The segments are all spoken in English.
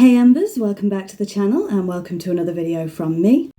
Hey Embers, welcome back to the channel and welcome to another video from me.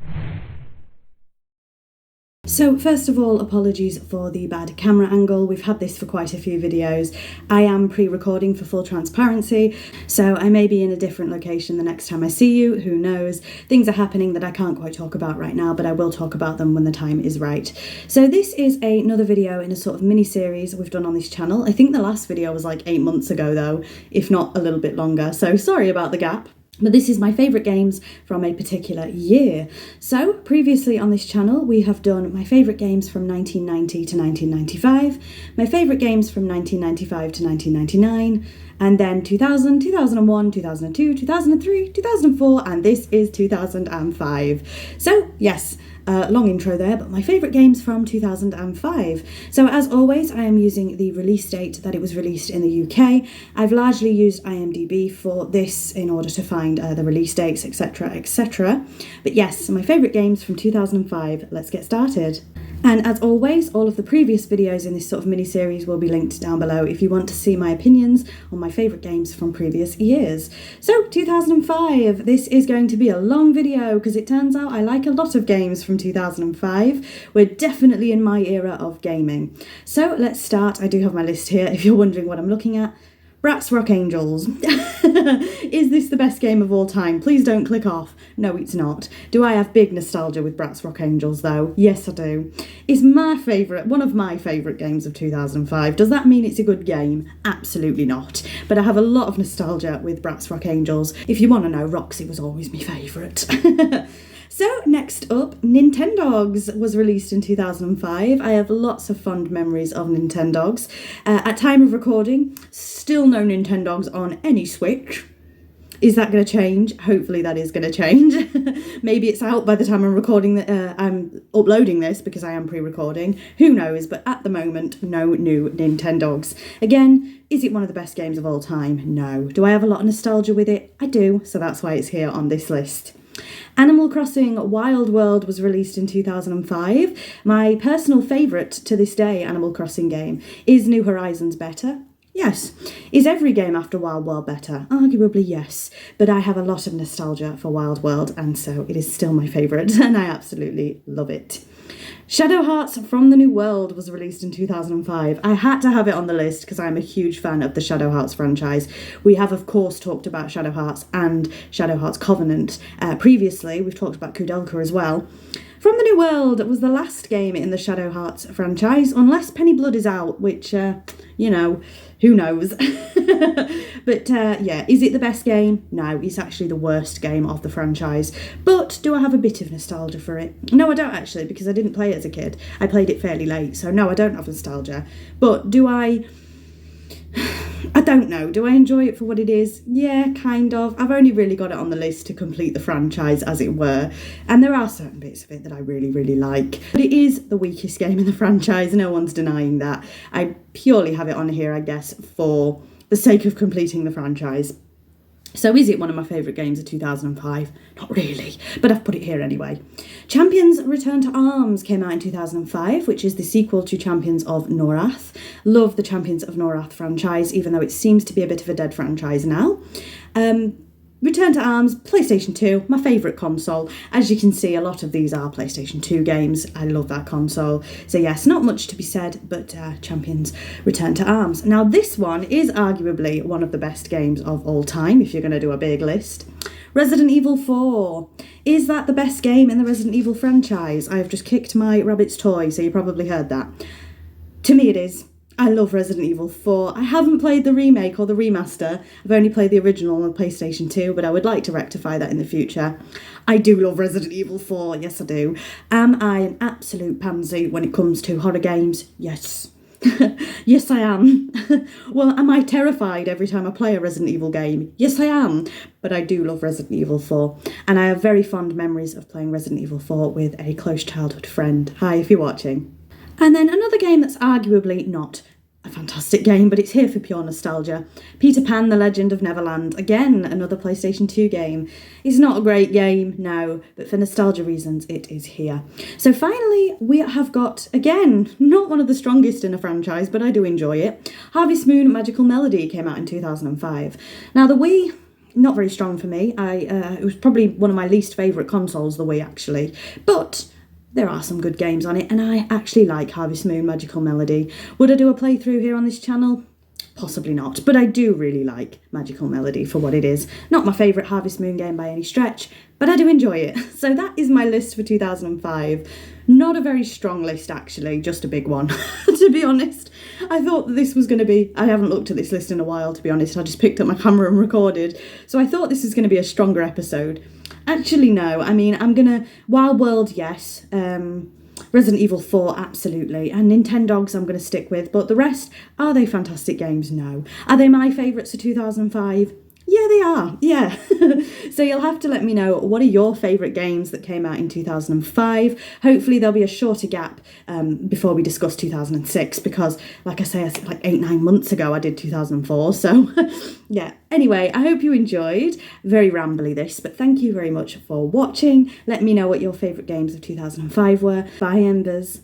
So first of all, apologies for the bad camera angle. We've had this for quite a few videos. I am pre-recording for full transparency, so I may be in a different location the next time I see you, who knows. Things are happening that I can't quite talk about right now, but I will talk about them when the time is right. So this is another video in a sort of mini-series we've done on this channel. I think the last video was like 8 months ago though, if not a little bit longer, so sorry about the gap. But this is my favourite games from a particular year. So previously on this channel we have done my favourite games from 1990 to 1995, my favourite games from 1995 to 1999, and then 2000, 2001, 2002, 2003, 2004, and this is 2005. So yes, long intro there, but my favourite games from 2005. So as always, I am using the release date that it was released in the UK. I've largely used IMDb for this in order to find the release dates, etc, etc. But yes, my favourite games from 2005. Let's get started. And as always, all of the previous videos in this sort of mini-series will be linked down below if you want to see my opinions on my favourite games from previous years. So, 2005, this is going to be a long video because it turns out I like a lot of games from 2005. We're definitely in my era of gaming. So, let's start. I do have my list here if you're wondering what I'm looking at. Bratz Rock Angels. Is this the best game of all time? Please don't click off. No, it's not. Do I have big nostalgia with Bratz Rock Angels though? Yes, I do. It's my favourite, one of my favourite games of 2005. Does that mean it's a good game? Absolutely not. But I have a lot of nostalgia with Bratz Rock Angels. If you want to know, Roxy was always my favourite. So next up, Nintendogs was released in 2005. I have lots of fond memories of Nintendogs. At time of recording, still no Nintendogs on any Switch. Is that going to change? Hopefully that is going to change. Maybe it's out by the time I'm recording, I'm uploading this because I am pre-recording. Who knows? But at the moment, no new Nintendogs. Again, is it one of the best games of all time? No. Do I have a lot of nostalgia with it? I do, so that's why it's here on this list. Animal Crossing Wild World was released in 2005. My personal favourite to this day Animal Crossing game. Is New Horizons better? Yes. Is every game after Wild World better? Arguably yes, but I have a lot of nostalgia for Wild World and so it is still my favourite and I absolutely love it. Shadow Hearts From the New World was released in 2005. I had to have it on the list because I'm a huge fan of the Shadow Hearts franchise. We have, of course, talked about Shadow Hearts and Shadow Hearts Covenant previously. We've talked about Kudelka as well. From the New World was the last game in the Shadow Hearts franchise, unless Penny Blood is out, which, you know, who knows. But yeah, is it the best game? No, it's actually the worst game of the franchise. But do I have a bit of nostalgia for it? No, I don't actually, because I didn't play it as a kid. I played it fairly late, so no, I don't have nostalgia. But do I don't know. Do I enjoy it for what it is? Yeah, kind of. I've only really got it on the list to complete the franchise, as it were. And there are certain bits of it that I really, really like. But it is the weakest game in the franchise. No one's denying that. I purely have it on here, I guess, for the sake of completing the franchise. So is it one of my favourite games of 2005? Not really, but I've put it here anyway. Champions Return to Arms came out in 2005, which is the sequel to Champions of Norath. Love the Champions of Norath franchise, even though it seems to be a bit of a dead franchise now. Return to Arms, PlayStation 2, my favourite console. As you can see, a lot of these are PlayStation 2 games. I love that console. So yes, not much to be said, but Champions Return to Arms. Now this one is arguably one of the best games of all time, if you're going to do a big list. Resident Evil 4. Is that the best game in the Resident Evil franchise? I have just kicked my rabbit's toy, so you probably heard that. To me it is. I love Resident Evil 4. I haven't played the remake or the remaster. I've only played the original on PlayStation 2, but I would like to rectify that in the future. I do love Resident Evil 4, yes I do. Am I an absolute pansy when it comes to horror games? Yes. Yes I am. Well, am I terrified every time I play a Resident Evil game? Yes I am. But I do love Resident Evil 4. And I have very fond memories of playing Resident Evil 4 with a close childhood friend. Hi, if you're watching. And then another game that's arguably not a fantastic game, but it's here for pure nostalgia. Peter Pan, The Legend of Neverland. Again, another PlayStation 2 game. It's not a great game, no, but for nostalgia reasons, it is here. So finally, we have got, again, not one of the strongest in a franchise, but I do enjoy it. Harvest Moon Magical Melody came out in 2005. Now, the Wii not very strong for me. It was probably one of my least favourite consoles, the Wii, actually. But there are some good games on it, and I actually like Harvest Moon Magical Melody. Would I do a playthrough here on this channel? Possibly not, but I do really like Magical Melody for what it is. Not my favourite Harvest Moon game by any stretch, but I do enjoy it. So that is my list for 2005. Not a very strong list, actually, just a big one, to be honest. I thought that this was going to be... I haven't looked at this list in a while, to be honest. I just picked up my camera and recorded. So I thought this was going to be a stronger episode. Actually, no. I mean, I'm going to... Wild World, yes. Resident Evil 4, absolutely. And Nintendogs I'm going to stick with. But the rest, are they fantastic games? No. Are they my favourites of 2005? Yeah, they are. Yeah. So you'll have to let me know, what are your favourite games that came out in 2005? Hopefully there'll be a shorter gap before we discuss 2006, because, like I say, like 8-9 months ago I did 2004. So, yeah. Anyway, I hope you enjoyed. Very rambly this, but thank you very much for watching. Let me know what your favourite games of 2005 were. Bye, Embers.